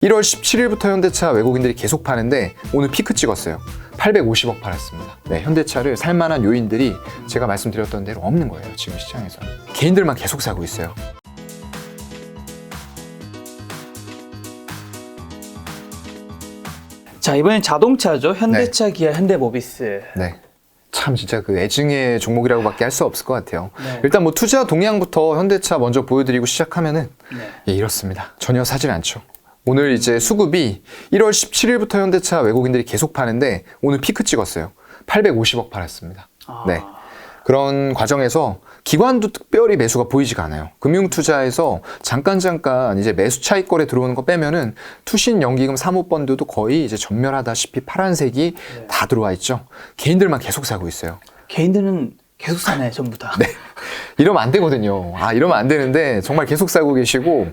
1월 17일부터 현대차 외국인들이 계속 파는데 오늘 피크 찍었어요. 850억 팔았습니다. 네, 현대차를 살만한 요인들이 제가 말씀드렸던 대로 없는 거예요. 지금 시장에서는. 개인들만 계속 사고 있어요. 자, 이번엔 자동차죠. 현대차, 기아, 현대모비스. 네. 참 진짜 그 애증의 종목이라고밖에 할 수 없을 것 같아요. 네. 일단 뭐 투자 동향부터 현대차 먼저 보여드리고 시작하면은 네. 예, 이렇습니다. 전혀 사질 않죠. 오늘 이제 수급이 1월 17일부터 현대차 외국인들이 계속 파는데 오늘 피크 찍었어요. 850억 팔았습니다. 네. 그런 과정에서 기관도 특별히 매수가 보이지가 않아요. 금융투자에서 잠깐 이제 매수 차익 거래 들어오는 거 빼면은 투신 연기금 사모펀드도 거의 이제 전멸하다시피 파란색이 다 들어와 있죠. 개인들만 계속 사고 있어요. 개인들은 계속 사네, 전부 다. 네. 이러면 안 되거든요. 이러면 안 되는데 정말 계속 사고 계시고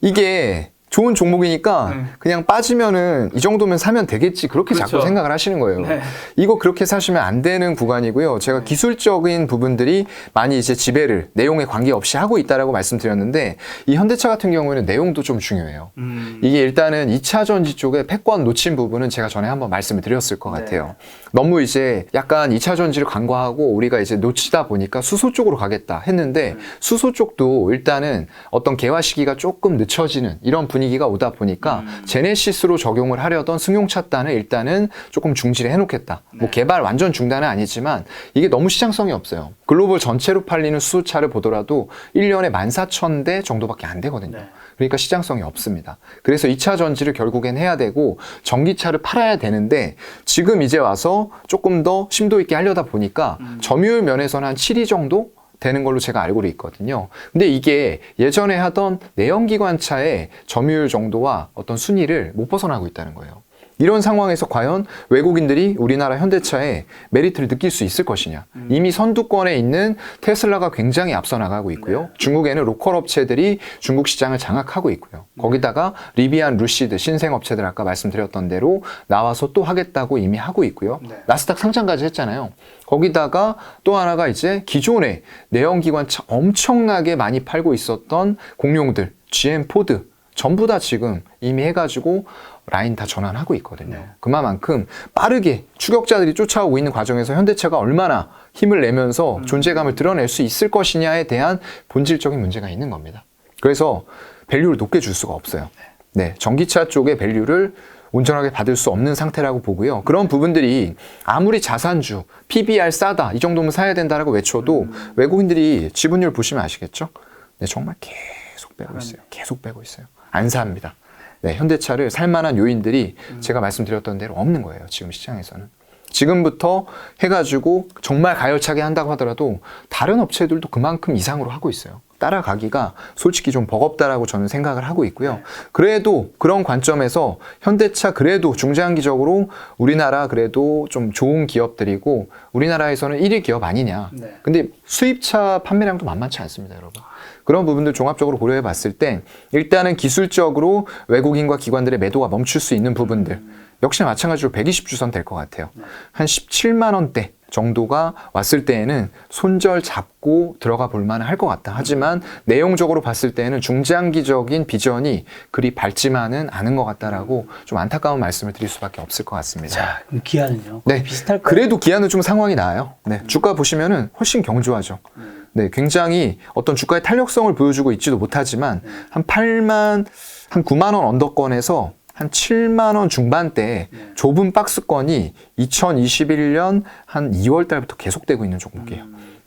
이게 좋은 종목이니까 그냥 빠지면은 이 정도면 사면 되겠지 그렇게 그렇죠. 자꾸 생각을 하시는 거예요. 네. 이거 그렇게 사시면 안 되는 구간이고요. 제가 기술적인 부분들이 많이 이제 지배를 내용에 관계없이 하고 있다라고 말씀드렸는데 이 현대차 같은 경우에는 내용도 좀 중요해요. 이게 일단은 2차 전지 쪽에 패권 놓친 부분은 제가 전에 한번 말씀을 드렸을 것 같아요. 네. 너무 이제 약간 2차 전지를 간과하고 우리가 이제 놓치다 보니까 수소 쪽으로 가겠다 했는데 수소 쪽도 일단은 어떤 개화 시기가 조금 늦춰지는 이런 분위기가 오다 보니까 제네시스로 적용을 하려던 승용차 단을 일단은 조금 중지를 해놓겠다. 뭐 개발 완전 중단은 아니지만 이게 너무 시장성이 없어요. 글로벌 전체로 팔리는 수소차를 보더라도 1년에 14,000대 정도밖에 안 되거든요. 네. 그러니까 시장성이 없습니다. 그래서 2차 전지를 결국엔 해야 되고 전기차를 팔아야 되는데 지금 이제 와서 조금 더 심도 있게 하려다 보니까 점유율 면에서는 한 7위 정도 되는 걸로 제가 알고 있거든요. 근데 이게 예전에 하던 내연기관차의 점유율 정도와 어떤 순위를 못 벗어나고 있다는 거예요. 이런 상황에서 과연 외국인들이 우리나라 현대차에 메리트를 느낄 수 있을 것이냐. 이미 선두권에 있는 테슬라가 굉장히 앞서 나가고 있고요. 중국에는 로컬 업체들이 중국 시장을 장악하고 있고요. 거기다가 리비안, 루시드, 신생업체들 아까 말씀드렸던 대로 나와서 또 하겠다고 이미 하고 있고요. 나스닥 상장까지 했잖아요. 거기다가 또 하나가 이제 기존에 내연기관차 엄청나게 많이 팔고 있었던 공룡들, GM, 포드 전부 다 지금 이미 해가지고 라인 다 전환하고 있거든요. 그만큼 빠르게 추격자들이 쫓아오고 있는 과정에서 현대차가 얼마나 힘을 내면서 존재감을 드러낼 수 있을 것이냐에 대한 본질적인 문제가 있는 겁니다. 그래서 밸류를 높게 줄 수가 없어요. 네, 전기차 쪽의 밸류를 온전하게 받을 수 없는 상태라고 보고요. 그런 부분들이 아무리 자산주, PBR 싸다 이 정도면 사야 된다라고 외쳐도 외국인들이 지분율 보시면 아시겠죠? 네, 정말 계속 빼고 있어요. 계속 빼고 있어요. 안 삽니다. 네, 현대차를 살만한 요인들이 제가 말씀드렸던 대로 없는 거예요. 지금 시장에서는. 지금부터 해가지고 정말 가열차게 한다고 하더라도 다른 업체들도 그만큼 이상으로 하고 있어요. 따라가기가 솔직히 좀 버겁다라고 저는 생각을 하고 있고요. 그래도 그런 관점에서 현대차 그래도 중장기적으로 우리나라 그래도 좀 좋은 기업들이고 우리나라에서는 1위 기업 아니냐. 근데 수입차 판매량도 만만치 않습니다, 여러분. 그런 부분들 종합적으로 고려해 봤을 때 일단은 기술적으로 외국인과 기관들의 매도가 멈출 수 있는 부분들 역시 마찬가지로 120주선 될 것 같아요. 한 17만 원대 정도가 왔을 때에는 손절 잡고 들어가 볼 만은 할 것 같다. 하지만 내용적으로 봤을 때는 중장기적인 비전이 그리 밝지만은 않은 것 같다라고 좀 안타까운 말씀을 드릴 수밖에 없을 것 같습니다. 자, 그럼 기아는요? 네, 비슷할까요? 그래도 기아는 좀 상황이 나아요. 네, 주가 보시면은 훨씬 경주하죠. 네, 굉장히 어떤 주가의 탄력성을 보여주고 있지도 못하지만 한 9만 원 언더권에서 한 7만 원 중반대 좁은 박스권이 2021년 한 2월 달부터 계속되고 있는 종목이에요.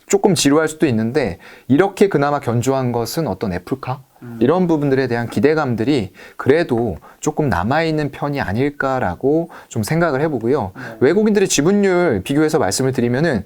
조금 지루할 수도 있는데 이렇게 그나마 견조한 것은 어떤 애플카? 이런 부분들에 대한 기대감들이 그래도 조금 남아있는 편이 아닐까라고 좀 생각을 해보고요. 외국인들의 지분율 비교해서 말씀을 드리면은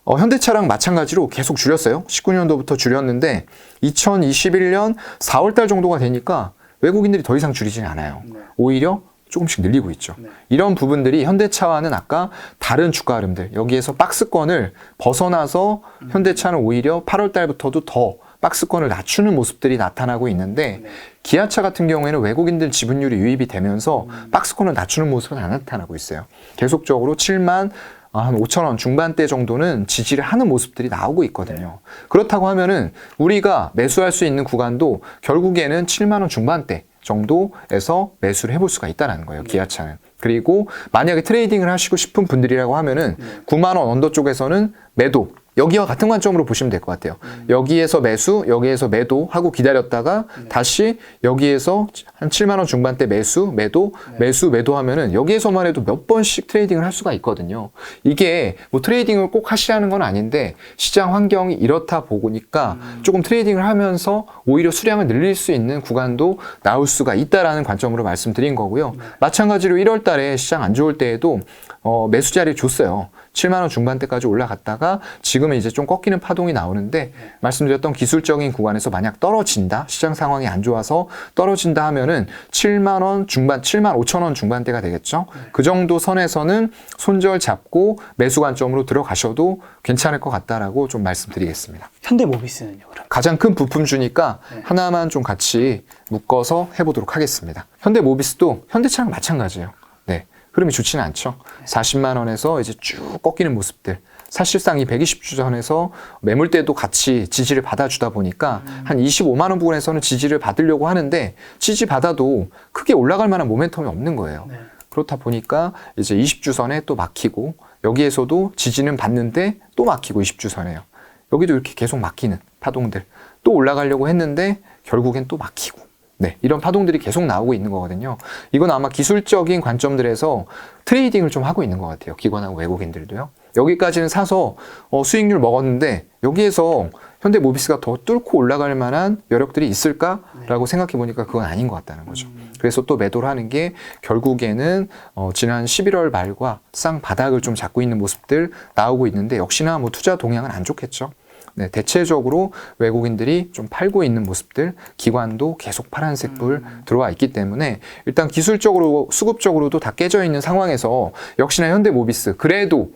현대차랑 마찬가지로 계속 줄였어요. 19년도부터 줄였는데 2021년 4월 달 정도가 되니까 외국인들이 더 이상 줄이지는 않아요. 오히려 조금씩 늘리고 있죠. 이런 부분들이 현대차와는 아까 다른 주가 흐름들 여기에서 박스권을 벗어나서 현대차는 오히려 8월 달부터도 더 박스권을 낮추는 모습들이 나타나고 있는데 기아차 같은 경우에는 외국인들 지분율이 유입이 되면서 박스권을 낮추는 모습은 안 나타나고 있어요. 계속적으로 7만 한 5천 원 중반대 정도는 지지를 하는 모습들이 나오고 있거든요. 그렇다고 하면은 우리가 매수할 수 있는 구간도 결국에는 7만 원 중반대 정도에서 매수를 해볼 수가 있다는 거예요. 기아차는. 그리고 만약에 트레이딩을 하시고 싶은 분들이라고 하면은 9만 원 언더 쪽에서는 매도. 여기와 같은 관점으로 보시면 될 것 같아요. 여기에서 매수, 여기에서 매도 하고 기다렸다가 다시 여기에서 한 7만 원 중반대 매수, 매도, 매수, 매도 하면은 여기에서만 해도 몇 번씩 트레이딩을 할 수가 있거든요. 이게 뭐 트레이딩을 꼭 하시라는 건 아닌데 시장 환경이 이렇다 보니까 조금 트레이딩을 하면서 오히려 수량을 늘릴 수 있는 구간도 나올 수가 있다라는 관점으로 말씀드린 거고요. 마찬가지로 1월 달에 시장 안 좋을 때에도 매수 자리 줬어요. 7만 원 중반대까지 올라갔다가 지금은 이제 좀 꺾이는 파동이 나오는데 말씀드렸던 기술적인 구간에서 만약 떨어진다, 시장 상황이 안 좋아서 떨어진다 하면은 7만 원 중반, 7만 5천 원 중반대가 되겠죠. 그 정도 선에서는 손절 잡고 매수 관점으로 들어가셔도 괜찮을 것 같다라고 좀 말씀드리겠습니다. 현대모비스는요, 그럼? 가장 큰 부품주니까 하나만 좀 같이 묶어서 해보도록 하겠습니다. 현대모비스도 현대차랑 마찬가지예요. 네. 흐름이 좋지는 않죠. 40만 원에서 이제 쭉 꺾이는 모습들. 사실상 이 120주선에서 매물대도 같이 지지를 받아주다 보니까 한 25만 원 부근에서는 지지를 받으려고 하는데 지지 받아도 크게 올라갈 만한 모멘텀이 없는 거예요. 그렇다 보니까 이제 20주선에 또 막히고 여기에서도 지지는 받는데 또 막히고 20주선에요. 여기도 이렇게 계속 막히는 파동들. 또 올라가려고 했는데 결국엔 또 막히고. 네, 이런 파동들이 계속 나오고 있는 거거든요. 이건 아마 기술적인 관점들에서 트레이딩을 좀 하고 있는 것 같아요. 기관하고 외국인들도요. 여기까지는 사서 수익률 먹었는데 여기에서 현대모비스가 더 뚫고 올라갈 만한 여력들이 있을까라고 생각해 보니까 그건 아닌 것 같다는 거죠. 그래서 또 매도를 하는 게 결국에는 지난 11월 말과 쌍바닥을 좀 잡고 있는 모습들 나오고 있는데 역시나 뭐 투자 동향은 안 좋겠죠. 네, 대체적으로 외국인들이 좀 팔고 있는 모습들, 기관도 계속 파란색 불 들어와 있기 때문에 일단 기술적으로, 수급적으로도 다 깨져 있는 상황에서 역시나 현대모비스, 그래도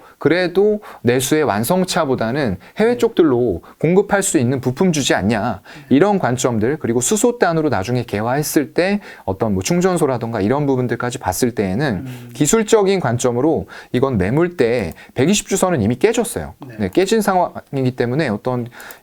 내수의 완성차보다는 해외 쪽들로 공급할 수 있는 부품주지 않냐. 이런 관점들, 그리고 수소단으로 나중에 개화했을 때 어떤 뭐 충전소라던가 이런 부분들까지 봤을 때에는 기술적인 관점으로 이건 매물대 120주선은 이미 깨졌어요. 네, 깨진 상황이기 때문에 어떤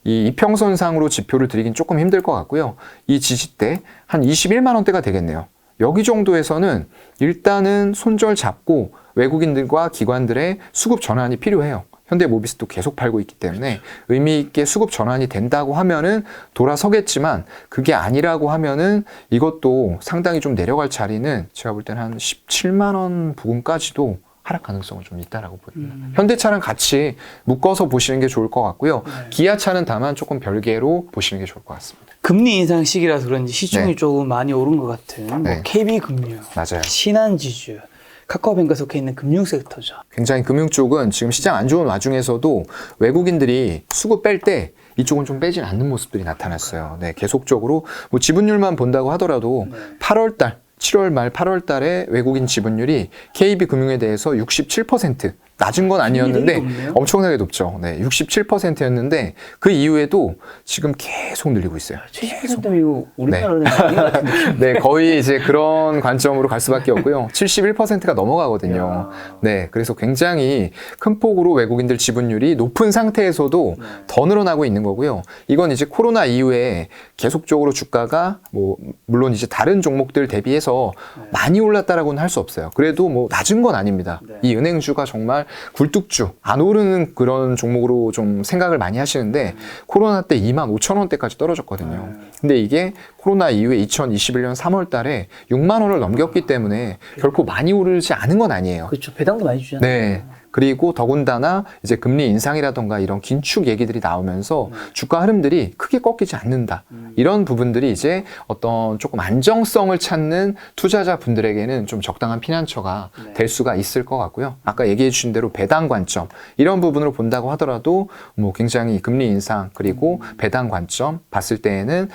이 이평선상으로 지표를 드리긴 조금 힘들 것 같고요. 이 지지대 한 21만 원대가 되겠네요. 여기 정도에서는 일단은 손절 잡고 외국인들과 기관들의 수급 전환이 필요해요. 현대모비스도 계속 팔고 있기 때문에 의미 있게 수급 전환이 된다고 하면은 돌아서겠지만 그게 아니라고 하면은 이것도 상당히 좀 내려갈 자리는 제가 볼 때는 한 17만 원 부근까지도 하락 가능성은 좀 있다라고 보입니다. 현대차랑 같이 묶어서 보시는 게 좋을 것 같고요. 기아차는 다만 조금 별개로 보시는 게 좋을 것 같습니다. 금리 인상 시기라서 그런지 시총이 조금 많이 오른 것 같은 뭐 KB금융, 맞아요. 신한지주, 카카오뱅크가 속해 있는 금융 섹터죠. 굉장히 금융 쪽은 지금 시장 안 좋은 와중에서도 외국인들이 수급 뺄 때 이쪽은 좀 빼진 않는 모습들이 나타났어요. 네, 계속적으로 뭐 지분율만 본다고 하더라도 8월 달 7월 말 8월 달에 외국인 지분율이 KB금융에 대해서 67%, 낮은 건 아니었는데 엄청나게 높죠. 네, 67%였는데 그 이후에도 지금 계속 늘리고 있어요. 70%면 이거 우리나라는 아닌 것 같은 느낌. 네, 거의 이제 그런 관점으로 갈 수밖에 없고요. 71%가 넘어가거든요. 네, 그래서 굉장히 큰 폭으로 외국인들 지분율이 높은 상태에서도 더 늘어나고 있는 거고요. 이건 이제 코로나 이후에 계속적으로 주가가 뭐 물론 이제 다른 종목들 대비해서 많이 올랐다라고는 할 수 없어요. 그래도 뭐 낮은 건 아닙니다. 이 은행주가 정말 굴뚝주, 안 오르는 그런 종목으로 좀 생각을 많이 하시는데 코로나 때 25,000원대까지 떨어졌거든요. 근데 이게 코로나 이후에 2021년 3월 달에 6만 원을 넘겼기 때문에 결코 많이 오르지 않은 건 아니에요. 그렇죠. 배당도 많이 주잖아요. 네. 그리고 더군다나 이제 금리 인상이라던가 이런 긴축 얘기들이 나오면서 주가 흐름들이 크게 꺾이지 않는다. 이런 부분들이 이제 어떤 조금 안정성을 찾는 투자자 분들에게는 좀 적당한 피난처가 될 수가 있을 것 같고요. 아까 얘기해 주신 대로 배당 관점 이런 부분으로 본다고 하더라도 뭐 굉장히 금리 인상 그리고 배당 관점 봤을 때에는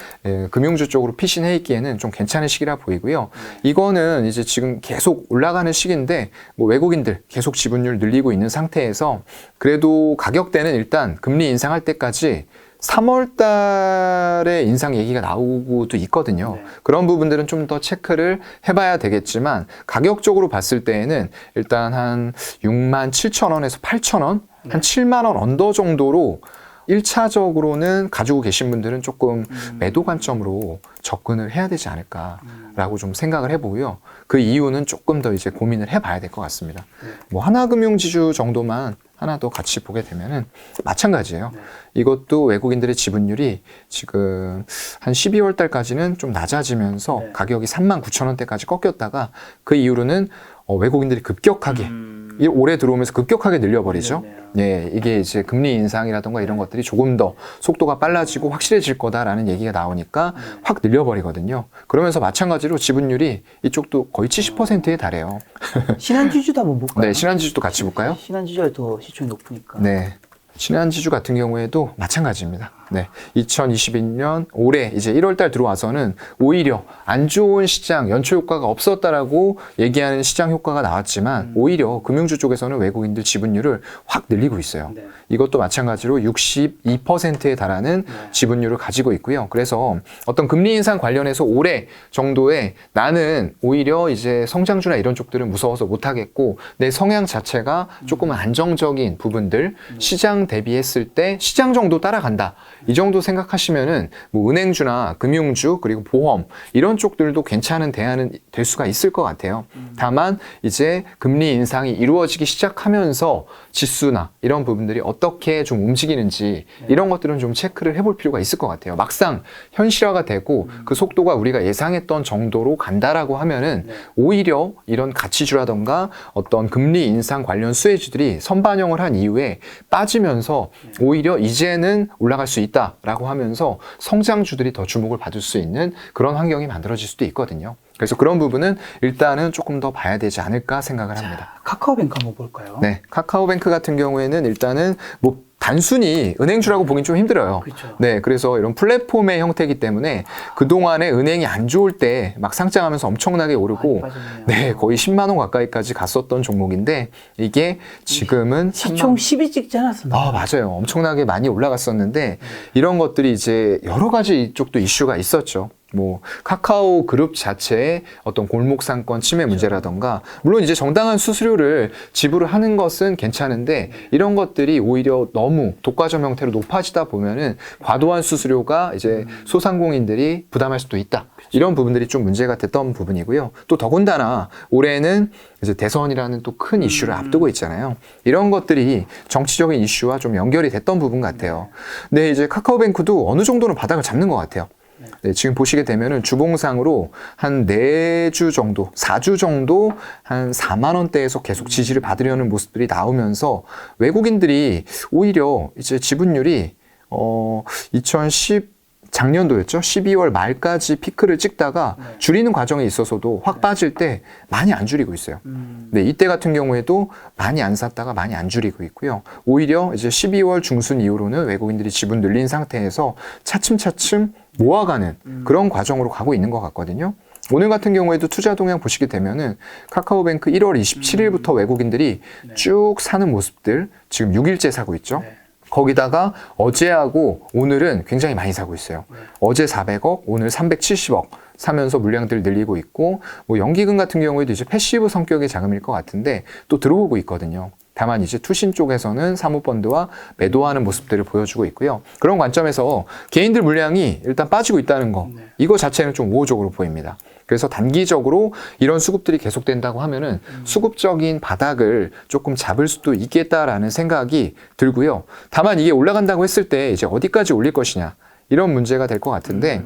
금융주 쪽으로 피신해 있기에는 좀 괜찮은 시기라 보이고요. 이거는 이제 지금 계속 올라가는 시기인데 뭐 외국인들 계속 지분율 늘리고 있는 상태에서 그래도 가격대는 일단 금리 인상할 때까지 3월 달에 인상 얘기가 나오고도 있거든요. 그런 부분들은 좀 더 체크를 해봐야 되겠지만 가격적으로 봤을 때에는 일단 한 67,000원에서 8,000원, 한 7만 원 언더 정도로 1차적으로는 가지고 계신 분들은 조금 매도 관점으로 접근을 해야 되지 않을까라고 좀 생각을 해보고요. 그 이유는 조금 더 이제 고민을 해봐야 될 것 같습니다. 뭐 하나금융지주 정도만 하나 더 같이 보게 되면은 마찬가지예요. 이것도 외국인들의 지분율이 지금 한 12월 달까지는 좀 낮아지면서 가격이 39,000원대까지 꺾였다가 그 이후로는 외국인들이 급격하게 올해 들어오면서 급격하게 늘려버리죠. 예, 이게 이제 금리 인상이라던가 이런 것들이 조금 더 속도가 빨라지고 확실해질 거다라는 얘기가 나오니까 확 늘려버리거든요. 그러면서 마찬가지로 지분율이 이쪽도 거의 70%에 달해요. 신한지주도 한번 볼까요? 네, 신한지주도 같이 볼까요? 신한지주가 더 시총이 높으니까. 네. 신한지주 같은 경우에도 마찬가지입니다. 네. 2022년 올해 이제 1월달 들어와서는 오히려 안 좋은 시장 연초 효과가 없었다라고 얘기하는 시장 효과가 나왔지만 오히려 금융주 쪽에서는 외국인들 지분율을 확 늘리고 있어요. 네. 이것도 마찬가지로 62%에 달하는 지분율을 가지고 있고요. 그래서 어떤 금리 인상 관련해서 올해 정도에 나는 오히려 이제 성장주나 이런 쪽들은 무서워서 못하겠고 내 성향 자체가 조금 안정적인 부분들 시장 대비했을 때 시장 정도 따라간다. 이 정도 생각하시면은 뭐 은행주나 금융주 그리고 보험 이런 쪽들도 괜찮은 대안은 될 수가 있을 것 같아요. 다만 이제 금리 인상이 이루어지기 시작하면서 지수나 이런 부분들이 어떻게 좀 움직이는지 이런 것들은 좀 체크를 해볼 필요가 있을 것 같아요. 막상 현실화가 되고 그 속도가 우리가 예상했던 정도로 간다라고 하면은 오히려 이런 가치주라던가 어떤 금리 인상 관련 수혜주들이 선반영을 한 이후에 빠지면서 오히려 이제는 올라갈 수 있다라고 하면서 성장주들이 더 주목을 받을 수 있는 그런 환경이 만들어질 수도 있거든요. 그래서 그런 부분은 일단은 조금 더 봐야 되지 않을까 생각을 합니다. 카카오뱅크 한번 볼까요? 네, 카카오뱅크 같은 경우에는 일단은 뭐 단순히 은행주라고 보긴 좀 힘들어요. 그렇죠. 네, 그래서 이런 플랫폼의 형태이기 때문에 그동안에 은행이 안 좋을 때 막 상장하면서 엄청나게 오르고 네, 거의 10만 원 가까이까지 갔었던 종목인데 이게 지금은 시총 10이 찍지 않았습니다. 아, 맞아요. 엄청나게 많이 올라갔었는데 이런 것들이 이제 여러 가지 이쪽도 이슈가 있었죠. 뭐 카카오 그룹 자체의 어떤 골목상권 침해 문제라던가 물론 이제 정당한 수수료를 지불을 하는 것은 괜찮은데 이런 것들이 오히려 너무 독과점 형태로 높아지다 보면은 과도한 수수료가 이제 소상공인들이 부담할 수도 있다. 이런 부분들이 좀 문제가 됐던 부분이고요. 또 더군다나 올해는 이제 대선이라는 또 큰 이슈를 앞두고 있잖아요. 이런 것들이 정치적인 이슈와 좀 연결이 됐던 부분 같아요. 근데 이제 카카오뱅크도 어느 정도는 바닥을 잡는 것 같아요. 네, 지금 보시게 되면은 주봉상으로 한 4주 정도, 4주 정도 한 4만 원대에서 계속 지지를 받으려는 모습들이 나오면서 외국인들이 오히려 이제 지분율이 작년도였죠. 12월 말까지 피크를 찍다가 줄이는 과정에 있어서도 확 빠질 때 많이 안 줄이고 있어요. 네, 이때 같은 경우에도 많이 안 샀다가 많이 안 줄이고 있고요. 오히려 이제 12월 중순 이후로는 외국인들이 지분 늘린 상태에서 차츰차츰 모아가는 그런 과정으로 가고 있는 것 같거든요. 오늘 같은 경우에도 투자 동향 보시게 되면은 카카오뱅크 1월 27일부터 외국인들이 쭉 사는 모습들 지금 6일째 사고 있죠. 거기다가 어제하고 오늘은 굉장히 많이 사고 있어요. 어제 400억, 오늘 370억 사면서 물량들을 늘리고 있고 뭐 연기금 같은 경우에도 이제 패시브 성격의 자금일 것 같은데 또 들어오고 있거든요. 다만 이제 투신 쪽에서는 사모펀드와 매도하는 모습들을 보여주고 있고요. 그런 관점에서 개인들 물량이 일단 빠지고 있다는 거 이거 자체는 좀 우호적으로 보입니다. 그래서 단기적으로 이런 수급들이 계속된다고 하면은 수급적인 바닥을 조금 잡을 수도 있겠다라는 생각이 들고요. 다만 이게 올라간다고 했을 때 이제 어디까지 올릴 것이냐 이런 문제가 될 것 같은데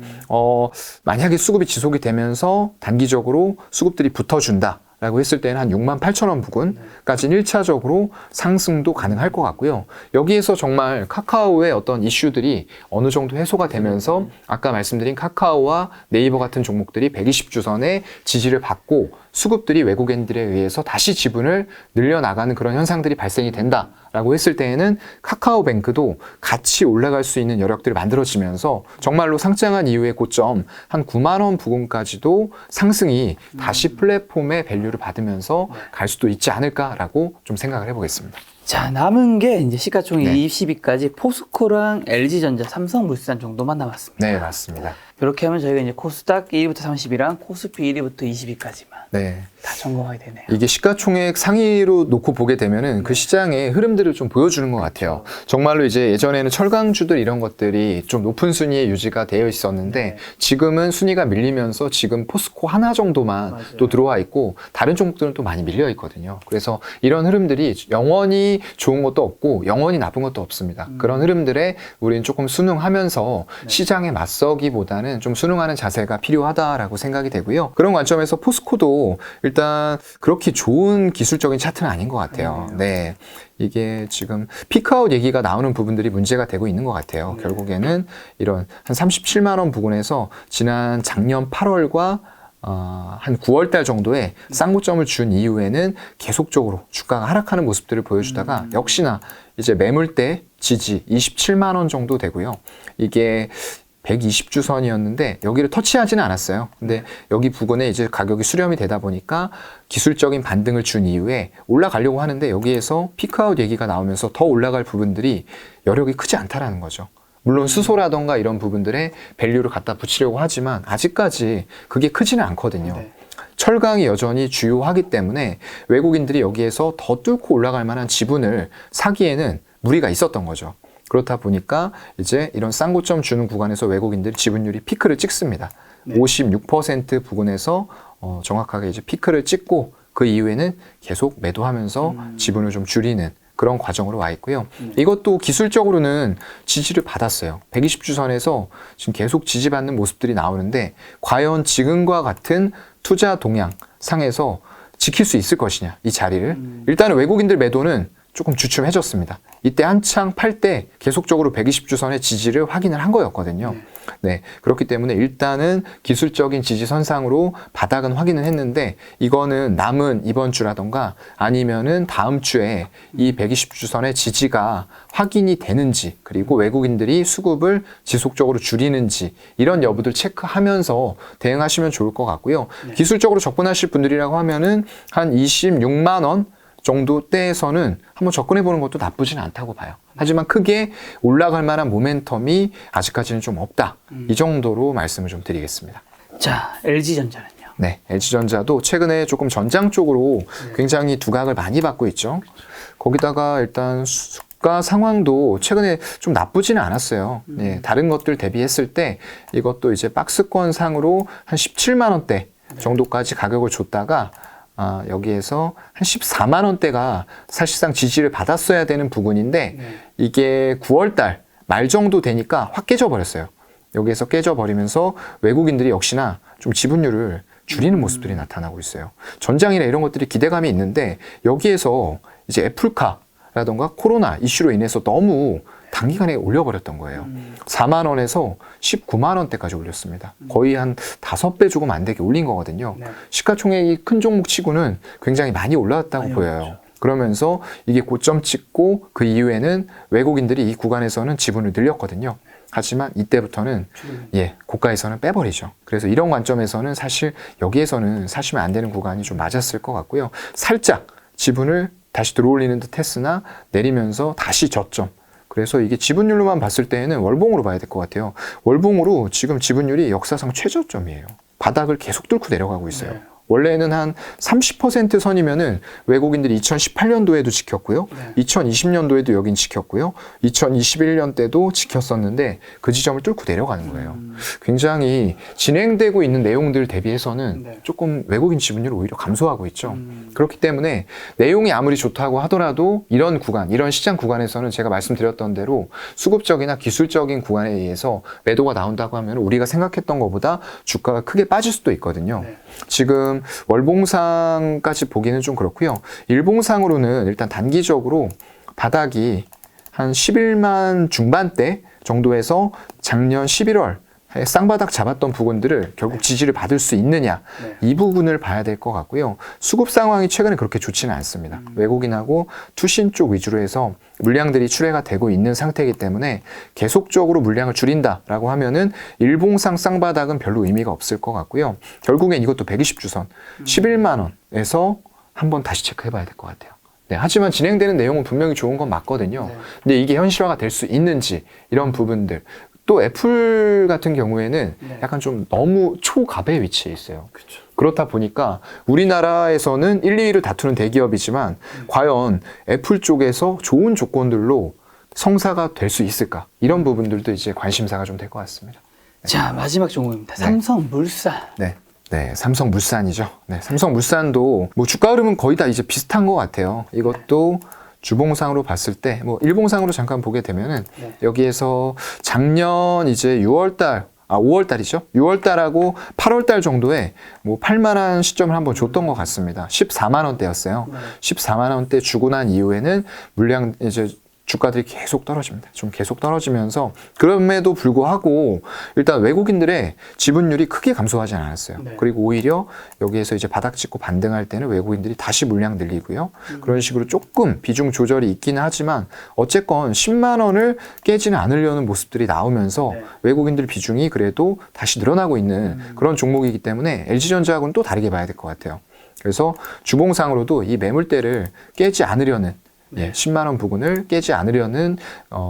만약에 수급이 지속이 되면서 단기적으로 수급들이 붙어준다. 라고 했을 때는 한 68,000원 부근까지는 1차적으로 상승도 가능할 것 같고요. 여기에서 정말 카카오의 어떤 이슈들이 어느 정도 해소가 되면서 아까 말씀드린 카카오와 네이버 같은 종목들이 120주선의 지지를 받고 수급들이 외국인들에 의해서 다시 지분을 늘려나가는 그런 현상들이 발생이 된다라고 했을 때에는 카카오뱅크도 같이 올라갈 수 있는 여력들이 만들어지면서 정말로 상장한 이후의 고점 한 9만 원 부근까지도 상승이 다시 플랫폼의 밸류를 받으면서 갈 수도 있지 않을까라고 좀 생각을 해보겠습니다. 자, 남은 게 이제 시가총액 네. 20위까지 포스코랑 LG전자, 삼성물산 정도만 남았습니다. 네, 맞습니다. 이렇게 하면 저희가 이제 코스닥 1위부터 30위랑 코스피 1위부터 20위까지만 네. 다 점검하게 되네요. 이게 시가총액 상위로 놓고 보게 되면은 그 시장의 흐름들을 좀 보여주는 것 같아요. 정말로 이제 예전에는 철강주들 이런 것들이 좀 높은 순위에 유지가 되어 있었는데 지금은 순위가 밀리면서 지금 포스코 하나 정도만 또 들어와 있고 다른 종목들은 또 많이 밀려 있거든요. 그래서 이런 흐름들이 영원히 좋은 것도 없고 영원히 나쁜 것도 없습니다. 그런 흐름들에 우리는 조금 순응하면서 시장에 맞서기보다는 좀 순응하는 자세가 필요하다라고 생각이 되고요. 그런 관점에서 포스코도 일단 그렇게 좋은 기술적인 차트는 아닌 것 같아요. 네. 이게 지금 피크아웃 얘기가 나오는 부분들이 문제가 되고 있는 것 같아요. 결국에는 이런 한 37만 원 부근에서 지난 작년 8월과 한 9월 달 정도에 쌍고점을 준 이후에는 계속적으로 주가가 하락하는 모습들을 보여주다가 역시나 이제 매물대 지지 27만 원 정도 되고요. 이게 120주선이었는데 여기를 터치하지는 않았어요. 근데 여기 부근에 이제 가격이 수렴이 되다 보니까 기술적인 반등을 준 이후에 올라가려고 하는데 여기에서 피크아웃 얘기가 나오면서 더 올라갈 부분들이 여력이 크지 않다라는 거죠. 물론 수소라던가 이런 부분들에 밸류를 갖다 붙이려고 하지만 아직까지 그게 크지는 않거든요. 철강이 여전히 주요하기 때문에 외국인들이 여기에서 더 뚫고 올라갈 만한 지분을 사기에는 무리가 있었던 거죠. 그렇다 보니까 이제 이런 쌍고점 주는 구간에서 외국인들이 지분율이 피크를 찍습니다. 56% 부근에서 정확하게 이제 피크를 찍고 그 이후에는 계속 매도하면서 지분을 좀 줄이는 그런 과정으로 와 있고요. 이것도 기술적으로는 지지를 받았어요. 120주선에서 지금 계속 지지받는 모습들이 나오는데 과연 지금과 같은 투자 동향 상에서 지킬 수 있을 것이냐, 이 자리를. 일단은 외국인들 매도는 조금 주춤해졌습니다. 이때 한창 팔 때 계속적으로 120주선의 지지를 확인을 한 거였거든요. 네, 그렇기 때문에 일단은 기술적인 지지선상으로 바닥은 확인을 했는데 이거는 남은 이번 주라던가 아니면은 다음 주에 이 120주선의 지지가 확인이 되는지 그리고 외국인들이 수급을 지속적으로 줄이는지 이런 여부들 체크하면서 대응하시면 좋을 것 같고요. 기술적으로 접근하실 분들이라고 하면은 한 26만 원 정도 때에서는 한번 접근해 보는 것도 나쁘진 않다고 봐요. 하지만 크게 올라갈 만한 모멘텀이 아직까지는 좀 없다. 이 정도로 말씀을 좀 드리겠습니다. 자, LG전자는요? 네, LG전자도 최근에 조금 전장 쪽으로 굉장히 두각을 많이 받고 있죠. 거기다가 일단 주가 상황도 최근에 좀 나쁘지는 않았어요. 네, 다른 것들 대비했을 때 이것도 이제 박스권 상으로 한 17만 원대 정도까지 가격을 줬다가 여기에서 한 14만 원대가 사실상 지지를 받았어야 되는 부분인데 이게 9월 달 말 정도 되니까 확 깨져버렸어요. 여기에서 깨져버리면서 외국인들이 역시나 좀 지분율을 줄이는 모습들이 나타나고 있어요. 전장이나 이런 것들이 기대감이 있는데 여기에서 이제 애플카라던가 코로나 이슈로 인해서 너무 단기간에 올려버렸던 거예요. 4만 원에서 19만 원대까지 올렸습니다. 거의 한 5배 조금 안 되게 올린 거거든요. 시가총액이 큰 종목 치고는 굉장히 많이 올라왔다고 보여요. 올랐죠. 그러면서 이게 고점 찍고 그 이후에는 외국인들이 이 구간에서는 지분을 늘렸거든요. 하지만 이때부터는 고가에서는 빼버리죠. 그래서 이런 관점에서는 사실 여기에서는 사시면 안 되는 구간이 좀 맞았을 것 같고요. 살짝 지분을 다시 들어올리는 듯 했으나 내리면서 다시 저점. 그래서 이게 지분율로만 봤을 때에는 월봉으로 봐야 될 것 같아요. 월봉으로 지금 지분율이 역사상 최저점이에요. 바닥을 계속 뚫고 내려가고 있어요. 원래는 한 30% 선이면은 외국인들이 2018년도에도 지켰고요. 2020년도에도 여긴 지켰고요. 2021년 때도 지켰었는데 그 지점을 뚫고 내려가는 거예요. 굉장히 진행되고 있는 내용들 대비해서는 조금 외국인 지분율이 오히려 감소하고 있죠. 그렇기 때문에 내용이 아무리 좋다고 하더라도 이런 구간, 이런 시장 구간에서는 제가 말씀드렸던 대로 수급적이나 기술적인 구간에 의해서 매도가 나온다고 하면 우리가 생각했던 것보다 주가가 크게 빠질 수도 있거든요. 지금 월봉상까지 보기는 좀 그렇고요. 일봉상으로는 일단 단기적으로 바닥이 한 11만 중반대 정도에서 작년 11월 쌍바닥 잡았던 부분들을 결국 지지를 받을 수 있느냐 이 부분을 봐야 될 것 같고요. 수급 상황이 최근에 그렇게 좋지는 않습니다. 외국인하고 투신 쪽 위주로 해서 물량들이 출회가 되고 있는 상태이기 때문에 계속적으로 물량을 줄인다라고 하면은 일봉상 쌍바닥은 별로 의미가 없을 것 같고요. 결국엔 이것도 120주선 11만 원에서 한번 다시 체크해 봐야 될 것 같아요. 네, 하지만 진행되는 내용은 분명히 좋은 건 맞거든요. 근데 이게 현실화가 될 수 있는지 이런 부분들 또 애플 같은 경우에는 네. 약간 좀 너무 초갑에 위치해 있어요. 그렇죠. 그렇다 보니까 우리나라에서는 1, 2위를 다투는 대기업이지만 과연 애플 쪽에서 좋은 조건들로 성사가 될 수 있을까? 이런 부분들도 이제 관심사가 좀 될 것 같습니다. 자, 마지막 종목입니다. 네. 삼성물산. 네. 네, 삼성물산이죠. 네, 삼성물산도 뭐 주가 흐름은 거의 다 이제 비슷한 것 같아요. 이것도 주봉상으로 봤을 때, 뭐 일봉상으로 잠깐 보게 되면은 네. 여기에서 작년 이제 5월달이죠. 6월달하고 8월달 정도에 뭐 팔만한 시점을 한번 줬던 것 같습니다. 14만 원대였어요. 네. 14만 원대 주고 난 이후에는 물량 이제 주가들이 계속 떨어집니다. 좀 계속 떨어지면서 그럼에도 불구하고 일단 외국인들의 지분율이 크게 감소하지 않았어요. 네. 그리고 오히려 여기에서 이제 바닥 찍고 반등할 때는 외국인들이 다시 물량 늘리고요. 그런 식으로 조금 비중 조절이 있기는 하지만 어쨌건 10만 원을 깨지는 않으려는 모습들이 나오면서 네. 외국인들 비중이 그래도 다시 늘어나고 있는 그런 종목이기 때문에 LG전자하고는 또 다르게 봐야 될 것 같아요. 그래서 주봉상으로도 이 매물대를 깨지 않으려는 예, 10만 원 부근을 깨지 않으려는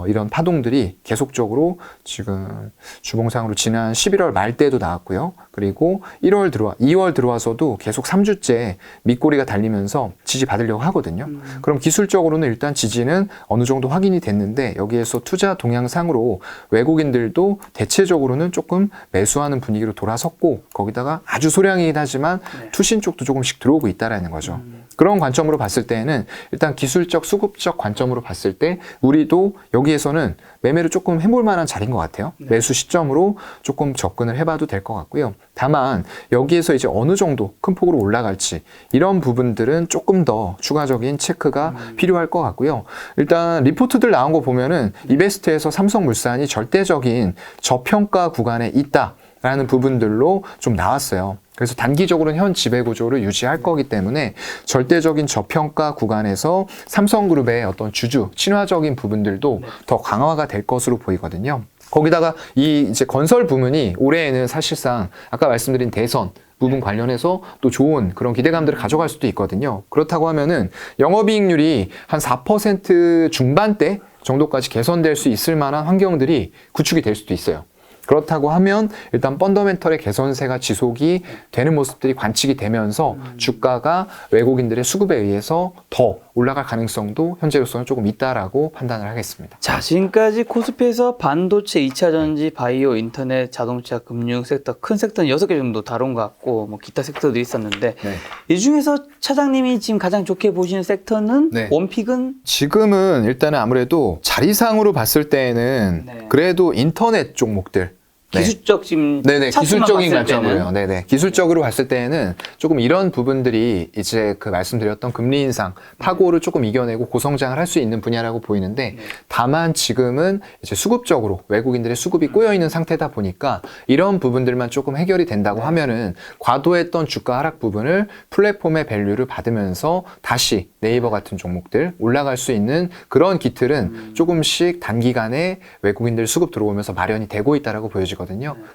이런 파동들이 계속적으로 지금 주봉상으로 지난 11월 말 때도 나왔고요. 그리고 2월 들어와서도 계속 3주째 밑꼬리가 달리면서 지지 받으려고 하거든요. 그럼 기술적으로는 일단 지지는 어느 정도 확인이 됐는데 여기에서 투자 동향상으로 외국인들도 대체적으로는 조금 매수하는 분위기로 돌아섰고 거기다가 아주 소량이긴 하지만 네. 투신 쪽도 조금씩 들어오고 있다라는 거죠. 그런 관점으로 봤을 때는 일단 기술적, 수급적 관점으로 봤을 때 우리도 여기에서는 매매를 조금 해볼 만한 자리인 것 같아요. 네. 매수 시점으로 조금 접근을 해봐도 될 것 같고요. 다만 여기에서 이제 어느 정도 큰 폭으로 올라갈지 이런 부분들은 조금 더 추가적인 체크가 필요할 것 같고요. 일단 리포트들 나온 거 보면은 이베스트에서 삼성물산이 절대적인 저평가 구간에 있다라는 부분들로 좀 나왔어요. 그래서 단기적으로는 현 지배구조를 유지할 거기 때문에 절대적인 저평가 구간에서 삼성그룹의 어떤 주주, 친화적인 부분들도 더 강화가 될 것으로 보이거든요. 거기다가 이 이제 건설 부문이 올해에는 사실상 아까 말씀드린 대선 부분 관련해서 또 좋은 그런 기대감들을 가져갈 수도 있거든요. 그렇다고 하면은 영업이익률이 한 4% 중반대 정도까지 개선될 수 있을 만한 환경들이 구축이 될 수도 있어요. 그렇다고 하면 일단 펀더멘털의 개선세가 지속이 되는 모습들이 관측이 되면서 주가가 외국인들의 수급에 의해서 더 올라갈 가능성도 현재로서는 조금 있다라고 판단을 하겠습니다. 자, 지금까지 코스피에서 반도체, 2차전지, 바이오, 인터넷, 자동차, 금융 섹터, 큰 섹터는 6개 정도 다룬 것 같고 뭐 기타 섹터도 있었는데 네. 이 중에서 차장님이 지금 가장 좋게 보시는 섹터는 네. 원픽은 지금은 일단은 아무래도 자리상으로 봤을 때에는 네. 그래도 인터넷 종목들 기술적 지금 네네, 차트만 기술적인 봤을 때는 관점으로요. 네네. 기술적으로 봤을 때는 조금 이런 부분들이 이제 그 말씀드렸던 금리 인상, 파고를 조금 이겨내고 고성장을 할 수 있는 분야라고 보이는데 다만 지금은 이제 수급적으로 외국인들의 수급이 꼬여 있는 상태다 보니까 이런 부분들만 조금 해결이 된다고 하면은 과도했던 주가 하락 부분을 플랫폼의 밸류를 받으면서 다시 네이버 같은 종목들 올라갈 수 있는 그런 기틀은 조금씩 단기간에 외국인들 수급 들어오면서 마련이 되고 있다라고 보여지거든요.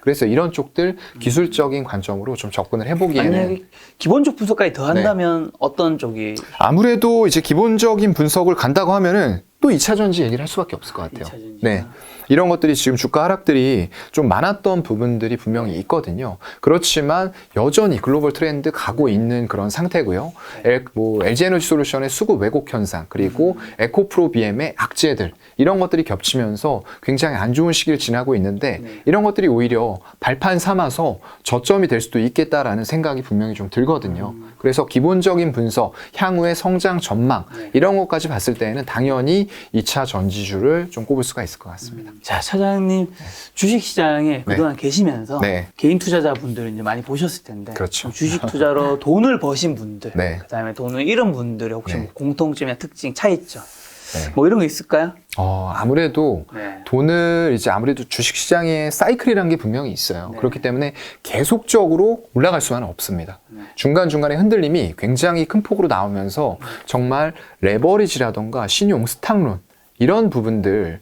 그래서 이런 쪽들 기술적인 관점으로 좀 접근을 해보기에는 만약에 기본적 분석까지 더 한다면 어떤 쪽이 아무래도 이제 기본적인 분석을 간다고 하면은 또 2차전지 얘기를 할 수밖에 없을 것 같아요. 2차전지. 네. 이런 것들이 지금 주가 하락들이 좀 많았던 부분들이 분명히 있거든요. 그렇지만 여전히 글로벌 트렌드 가고 있는 그런 상태고요. LG 에너지 솔루션의 수급 왜곡 현상, 그리고 에코프로 BM의 악재들, 이런 것들이 겹치면서 굉장히 안 좋은 시기를 지나고 있는데 이런 것들이 오히려 발판 삼아서 저점이 될 수도 있겠다라는 생각이 분명히 좀 들거든요. 그래서 기본적인 분석, 향후의 성장 전망, 이런 것까지 봤을 때에는 당연히 2차 전지주를 좀 꼽을 수가 있을 것 같습니다. 자, 차장님 주식시장에 그동안 계시면서 네. 개인 투자자분들을 이제 많이 보셨을 텐데 그렇죠. 주식 투자로 돈을 버신 분들, 네. 그다음에 돈을 잃은 분들의 혹시 네. 뭐 공통점이나 특징, 차이점 네. 뭐 이런 거 있을까요? 아무래도 네. 돈을 이제 아무래도 주식시장에 사이클이라는 게 분명히 있어요. 네. 그렇기 때문에 계속적으로 올라갈 수만은 없습니다. 네. 중간중간에 흔들림이 굉장히 큰 폭으로 나오면서 정말 레버리지라던가 신용 스탁론 이런 부분들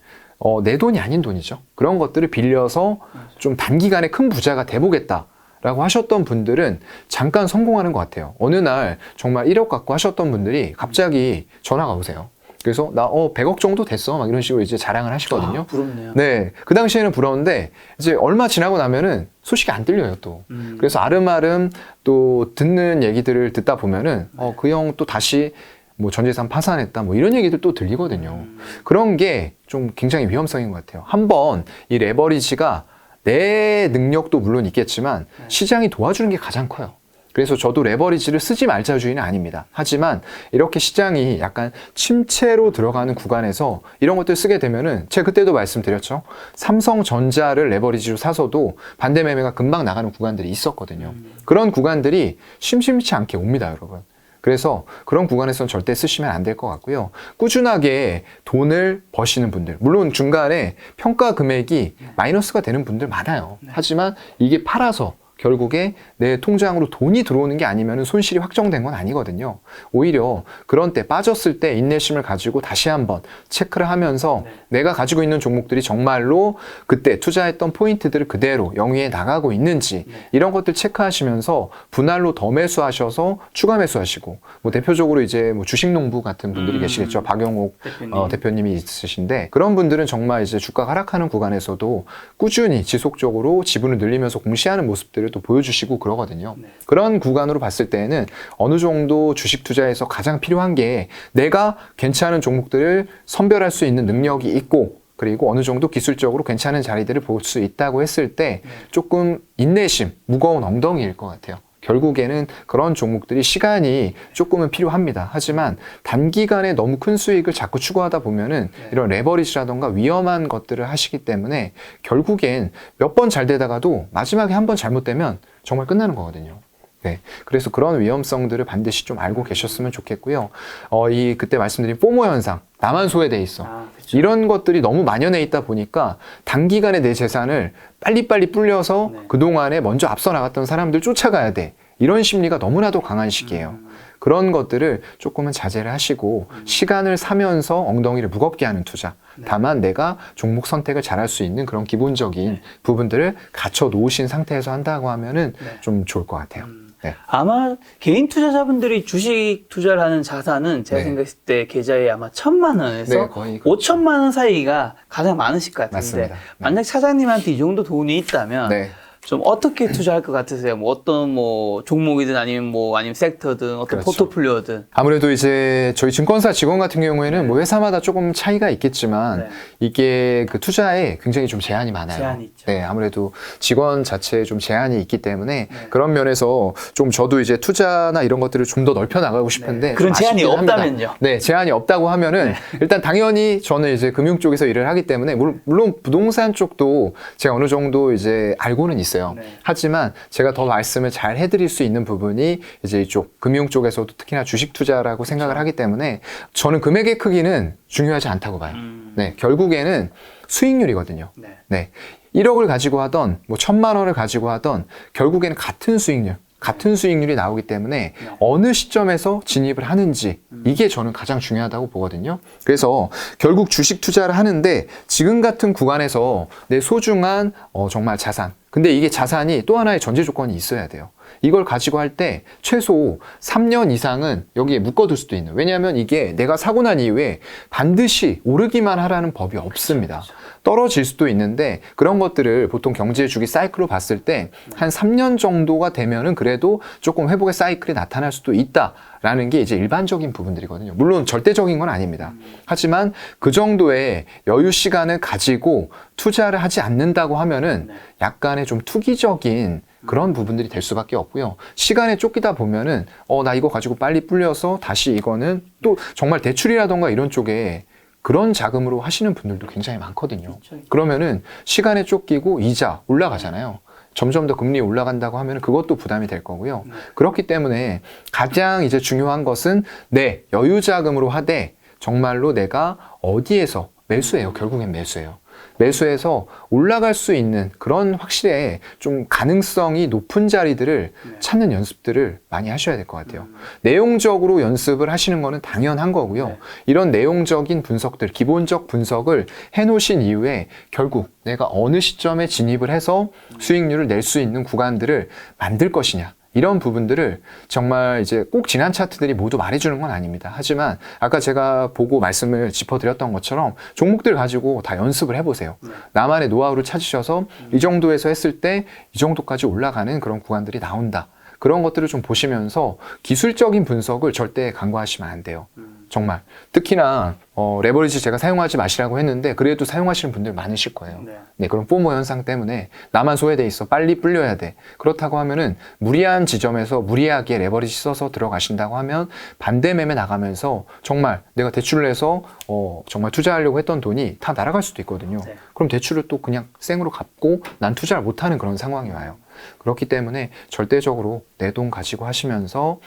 내 돈이 아닌 돈이죠. 그런 것들을 빌려서 좀 단기간에 큰 부자가 돼보겠다 라고 하셨던 분들은 잠깐 성공하는 것 같아요. 어느 날 정말 1억 갖고 하셨던 분들이 갑자기 전화가 오세요. 그래서 나 100억 정도 됐어. 막 이런 식으로 이제 자랑을 하시거든요. 부럽네요. 네. 그 당시에는 부러운데 이제 얼마 지나고 나면은 소식이 안 들려요, 또. 그래서 아름아름 또 듣는 얘기들을 듣다 보면은 그 형 또 다시 뭐 전재산 파산했다 뭐 이런 얘기들 또 들리거든요. 그런 게 좀 굉장히 위험성인 것 같아요. 한번 이 레버리지가 내 능력도 물론 있겠지만 시장이 도와주는 게 가장 커요. 그래서 저도 레버리지를 쓰지 말자주의는 아닙니다. 하지만 이렇게 시장이 약간 침체로 들어가는 구간에서 이런 것들 쓰게 되면은 제가 그때도 말씀드렸죠. 삼성전자를 레버리지로 사서도 반대 매매가 금방 나가는 구간들이 있었거든요. 그런 구간들이 심심치 않게 옵니다, 여러분. 그래서 그런 구간에서는 절대 쓰시면 안 될 것 같고요. 꾸준하게 돈을 버시는 분들, 물론 중간에 평가 금액이 마이너스가 되는 분들 많아요. 하지만 이게 팔아서 결국에 내 통장으로 돈이 들어오는 게 아니면 손실이 확정된 건 아니거든요. 오히려 그런 때 빠졌을 때 인내심을 가지고 다시 한번 체크를 하면서 내가 가지고 있는 종목들이 정말로 그때 투자했던 포인트들을 그대로 영위에 나가고 있는지 이런 것들 체크하시면서 분할로 더 매수하셔서 추가 매수하시고 뭐 대표적으로 이제 뭐 주식농부 같은 분들이 계시겠죠. 박용옥 대표님이 있으신데 그런 분들은 정말 이제 주가가 하락하는 구간에서도 꾸준히 지속적으로 지분을 늘리면서 공시하는 모습들을 또 보여주시고 그러거든요. 그런 구간으로 봤을 때는 어느 정도 주식 투자에서 가장 필요한 게 내가 괜찮은 종목들을 선별할 수 있는 능력이 있고 그리고 어느 정도 기술적으로 괜찮은 자리들을 볼 수 있다고 했을 때 조금 인내심, 무거운 엉덩이일 것 같아요. 결국에는 그런 종목들이 시간이 조금은 필요합니다. 하지만 단기간에 너무 큰 수익을 자꾸 추구하다 보면은 이런 레버리지라던가 위험한 것들을 하시기 때문에 결국엔 몇 번 잘 되다가도 마지막에 한 번 잘못되면 정말 끝나는 거거든요. 네. 그래서 그런 위험성들을 반드시 좀 알고 계셨으면 좋겠고요. 그때 말씀드린 포모 현상, 나만 소외돼 있어. 이런 것들이 너무 만연해 있다 보니까 단기간에 내 재산을 빨리빨리 불려서 그동안에 먼저 앞서 나갔던 사람들 쫓아가야 돼. 이런 심리가 너무나도 강한 시기예요. 그런 것들을 조금은 자제를 하시고 시간을 사면서 엉덩이를 무겁게 하는 투자. 다만 내가 종목 선택을 잘할 수 있는 그런 기본적인 부분들을 갖춰 놓으신 상태에서 한다고 하면은 좀 좋을 것 같아요. 네. 아마 개인 투자자분들이 주식 투자를 하는 자산은 제가 생각했을 때 계좌에 아마 1,000만 원에서 거의 5천만 원 사이가 가장 많으실 것 같은데 맞습니다. 만약 차장님한테 이 정도 돈이 있다면 좀 어떻게 투자할 것 같으세요? 뭐 어떤 뭐 종목이든 아니면 섹터든 어떤 포트폴리오든. 아무래도 이제 저희 증권사 직원 같은 경우에는 뭐 회사마다 조금 차이가 있겠지만 이게 그 투자에 굉장히 좀 제한이 많아요. 제한이 있죠. 네, 아무래도 직원 자체에 좀 제한이 있기 때문에 그런 면에서 좀 저도 이제 투자나 이런 것들을 좀 더 넓혀 나가고 싶은데 그런 제한이 없다면요? 네, 제한이 없다고 하면은 일단 당연히 저는 이제 금융 쪽에서 일을 하기 때문에 물론 부동산 쪽도 제가 어느 정도 이제 알고는 있어요. 하지만 제가 더 말씀을 잘 해드릴 수 있는 부분이 이제 이쪽 금융 쪽에서도 특히나 주식 투자라고 생각을 하기 때문에 저는 금액의 크기는 중요하지 않다고 봐요. 네, 결국에는 수익률이거든요. 네, 1억을 가지고 하던 뭐 1,000만 원을 가지고 하던 결국에는 같은 수익률이 나오기 때문에 어느 시점에서 진입을 하는지 이게 저는 가장 중요하다고 보거든요. 그래서 결국 주식 투자를 하는데 지금 같은 구간에서 내 소중한 정말 자산, 근데 이게 자산이 또 하나의 전제 조건이 있어야 돼요. 이걸 가지고 할 때 최소 3년 이상은 여기에 묶어둘 수도 있는. 왜냐하면 이게 내가 사고 난 이후에 반드시 오르기만 하라는 법이 없습니다. 떨어질 수도 있는데 그런 것들을 보통 경제 주기 사이클로 봤을 때 한 3년 정도가 되면은 그래도 조금 회복의 사이클이 나타날 수도 있다라는 게 이제 일반적인 부분들이거든요. 물론 절대적인 건 아닙니다. 하지만 그 정도의 여유 시간을 가지고 투자를 하지 않는다고 하면은 약간의 좀 투기적인 그런 부분들이 될 수밖에 없고요. 시간에 쫓기다 보면은 나 이거 가지고 빨리 불려서 다시 이거는 또 정말 대출이라던가 이런 쪽에 그런 자금으로 하시는 분들도 굉장히 많거든요. 그러면은 시간에 쫓기고 이자 올라가잖아요. 점점 더 금리 올라간다고 하면 그것도 부담이 될 거고요. 그렇기 때문에 가장 이제 중요한 것은 내 여유 자금으로 하되 정말로 내가 어디에서 매수해요. 결국엔 매수해요. 매수해서 올라갈 수 있는 그런 확실히 좀 가능성이 높은 자리들을 찾는 연습들을 많이 하셔야 될 것 같아요. 내용적으로 연습을 하시는 거는 당연한 거고요. 이런 내용적인 분석들, 기본적 분석을 해놓으신 이후에 결국 내가 어느 시점에 진입을 해서 수익률을 낼 수 있는 구간들을 만들 것이냐. 이런 부분들을 정말 이제 꼭 지난 차트들이 모두 말해주는 건 아닙니다. 하지만 아까 제가 보고 말씀을 짚어드렸던 것처럼 종목들 가지고 다 연습을 해보세요. 나만의 노하우를 찾으셔서 이 정도에서 했을 때 이 정도까지 올라가는 그런 구간들이 나온다. 그런 것들을 좀 보시면서 기술적인 분석을 절대 간과하시면 안 돼요. 정말. 특히나 레버리지 제가 사용하지 마시라고 했는데 그래도 사용하시는 분들 많으실 거예요. 네, 그런 포모 현상 때문에 나만 소외돼 있어. 빨리 불려야 돼. 그렇다고 하면은 무리한 지점에서 무리하게 레버리지 써서 들어가신다고 하면 반대 매매 나가면서 정말 내가 대출을 해서 정말 투자하려고 했던 돈이 다 날아갈 수도 있거든요. 네. 그럼 대출을 또 그냥 생으로 갚고 난 투자를 못하는 그런 상황이 와요. 그렇기 때문에 절대적으로 내 돈 가지고 하시면서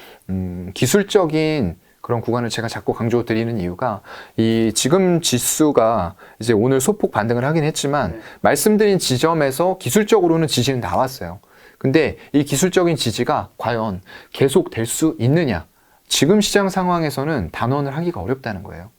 기술적인 그런 구간을 제가 자꾸 강조드리는 이유가 이 지금 지수가 이제 오늘 소폭 반등을 하긴 했지만 말씀드린 지점에서 기술적으로는 지지는 나왔어요. 근데 이 기술적인 지지가 과연 계속 될 수 있느냐? 지금 시장 상황에서는 단언을 하기가 어렵다는 거예요.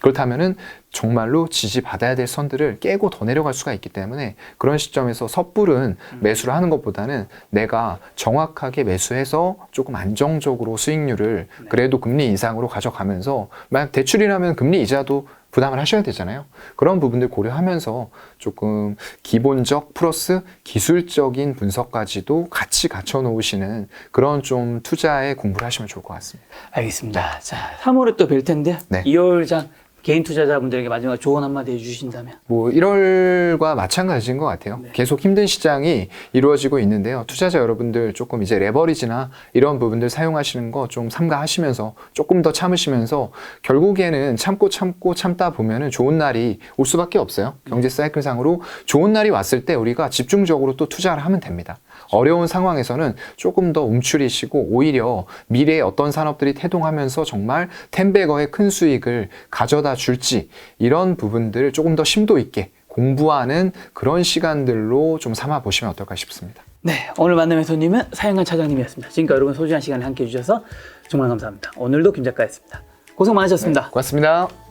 그렇다면은 정말로 지지받아야 될 선들을 깨고 더 내려갈 수가 있기 때문에 그런 시점에서 섣부른 매수를 하는 것보다는 내가 정확하게 매수해서 조금 안정적으로 수익률을 그래도 금리 인상으로 가져가면서 만약 대출이라면 금리 이자도 부담을 하셔야 되잖아요. 그런 부분들 고려하면서 조금 기본적 플러스 기술적인 분석까지도 같이 갖춰 놓으시는 그런 좀 투자에 공부를 하시면 좋을 것 같습니다. 알겠습니다. 자, 3월에 또 뵐 텐데 네. 2월장 개인 투자자분들에게 마지막 조언 한마디 해주신다면? 뭐 1월과 마찬가지인 것 같아요. 계속 힘든 시장이 이루어지고 있는데요. 투자자 여러분들 조금 이제 레버리지나 이런 부분들 사용하시는 거 좀 삼가하시면서 조금 더 참으시면서 결국에는 참고 참다 보면은 좋은 날이 올 수밖에 없어요. 경제 사이클상으로 좋은 날이 왔을 때 우리가 집중적으로 또 투자를 하면 됩니다. 어려운 상황에서는 조금 더 움츠리시고 오히려 미래에 어떤 산업들이 태동하면서 정말 10배거의 큰 수익을 가져다 줄지 이런 부분들을 조금 더 심도 있게 공부하는 그런 시간들로 좀 삼아 보시면 어떨까 싶습니다. 네, 오늘 만남의 손님은 사영관 차장님이었습니다. 지금까지 여러분 소중한 시간을 함께 해주셔서 정말 감사합니다. 오늘도 김 작가였습니다. 고생 많으셨습니다. 네, 고맙습니다.